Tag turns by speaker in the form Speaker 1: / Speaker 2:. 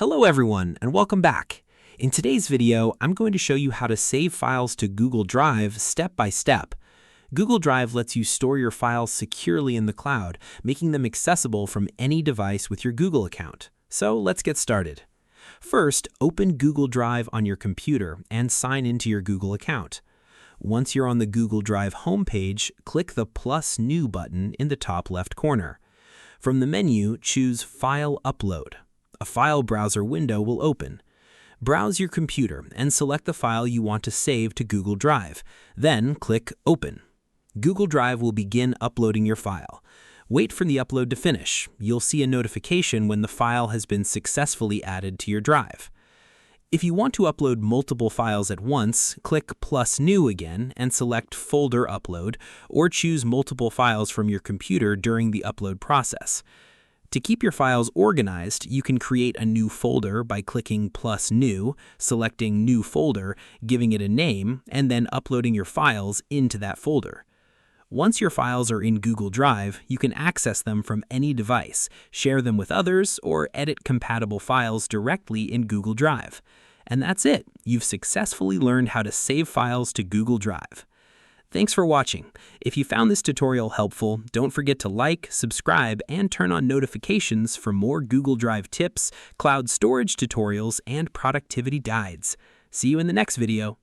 Speaker 1: Hello everyone, and welcome back. In today's video, I'm going to show you how to save files to Google Drive step by step. Google Drive lets you store your files securely in the cloud, making them accessible from any device with your Google account. So let's get started. First, open Google Drive on your computer and sign into your Google account. Once you're on the Google Drive homepage, click the plus New button in the top left corner. From the menu, choose File Upload. A file browser window will open. Browse your computer and select the file you want to save to Google Drive. Then click Open. Google Drive will begin uploading your file. Wait for the upload to finish. You'll see a notification when the file has been successfully added to your drive. If you want to upload multiple files at once, click plus New again and select Folder Upload, or choose multiple files from your computer during the upload process. To keep your files organized, you can create a new folder by clicking plus New, selecting New Folder, giving it a name, and then uploading your files into that folder. Once your files are in Google Drive, you can access them from any device, share them with others, or edit compatible files directly in Google Drive. And that's it. You've successfully learned how to save files to Google Drive. Thanks for watching. If you found this tutorial helpful, don't forget to like, subscribe, and turn on notifications for more Google Drive tips, cloud storage tutorials, and productivity guides. See you in the next video.